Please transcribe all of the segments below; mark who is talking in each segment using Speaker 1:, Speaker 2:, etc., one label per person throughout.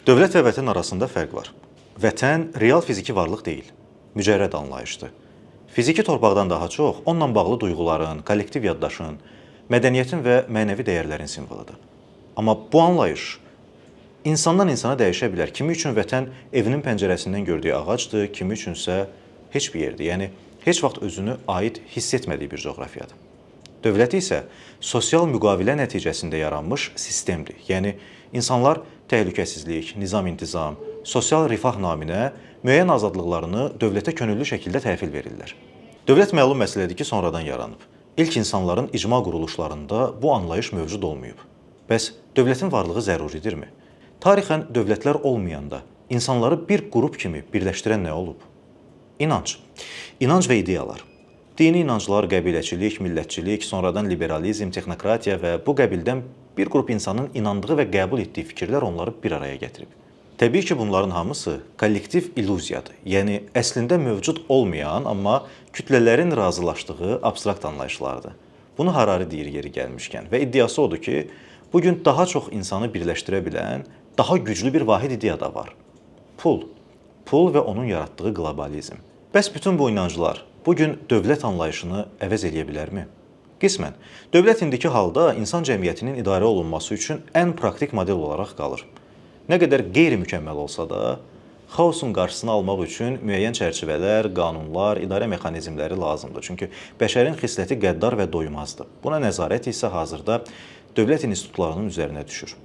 Speaker 1: Dövlət və vətən arasında fərq var. Vətən real fiziki varlıq deyil, mücərrəd anlayışdır. Fiziki torpaqdan daha çox onunla bağlı duyğuların, kollektiv yaddaşın, mədəniyyətin və mənəvi dəyərlərin simvoludur. Amma bu anlayış insandan insana dəyişə bilər. Kimi üçün vətən evinin pəncərəsindən gördüyü ağacdır, kimi üçünsə heç bir yerdir. Yəni, heç vaxt özünü aid hiss etmədiyi bir coğrafiyadır. Dövlət isə sosial müqavilə nəticəsində yaranmış sistemdir. Yəni, insanlar təhlükəsizlik, nizam-intizam, sosial rifah naminə müəyyən azadlıqlarını dövlətə könüllü şəkildə təhvil verirlər. Dövlət məlum məsələdir ki, sonradan yaranıb. İlk insanların icma quruluşlarında bu anlayış mövcud olmayıb. Bəs dövlətin varlığı zəruridirmi? Tarixən dövlətlər olmayanda insanları bir qrup kimi birləşdirən nə olub? İnanc. İnanc və ideyalar. Dini inanclar, qəbiləçilik, millətçilik, sonradan liberalizm, texnokratiya və bu qəbildən bir qrup insanın inandığı və qəbul etdiyi fikirlər onları bir araya gətirib. Təbii ki, bunların hamısı kollektiv illüziyadır. Yəni, əslində mövcud olmayan, amma kütlələrin razılaşdığı abstrakt anlayışlardır. Bunu Harari deyir yeri gəlmişkən və iddiası odur ki, bugün daha çox insanı birləşdirə bilən, daha güclü bir vahid ideya da var. Pul. Pul və onun yaratdığı qlobalizm. Bəs bütün bu inanclar bugün dövlət anlayışını əvəz eləyə bilərmi? Qismən. Dövlət indiki halda insan cəmiyyətinin idarə olunması üçün ən praktik model olaraq qalır. Nə qədər qeyri-mükəmməl olsa da, xaosun qarşısını almaq üçün müəyyən çərçivələr, qanunlar, idarə mexanizmləri lazımdır. Çünki bəşərin xisləti qəddar və doymazdır. Buna nəzarət isə hazırda dövlət institutlarının üzərinə düşür.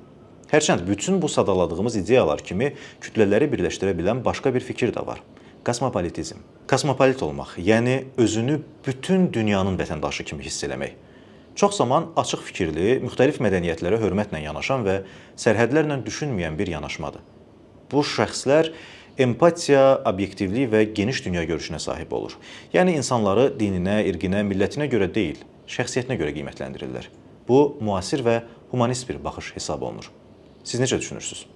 Speaker 1: Hərçənd bütün bu sadaladığımız ideyalar kimi kütlələri birləşdirə bilən başqa bir fikir də var. Kosmopolitizm. Kosmopolit olmaq, yəni özünü bütün dünyanın vətəndaşı kimi hiss eləmək. Çox zaman açıq fikirli, müxtəlif mədəniyyətlərə hörmətlə yanaşan və sərhədlərlə düşünməyən bir yanaşmadır. Bu şəxslər empatiya, obyektivlik və geniş dünya görüşünə sahib olur. Yəni insanları dininə, irqinə, millətinə görə deyil, şəxsiyyətinə görə qiymətləndirirlər. Bu, müasir və humanist bir baxış hesab olunur. Siz necə düşünürsünüz?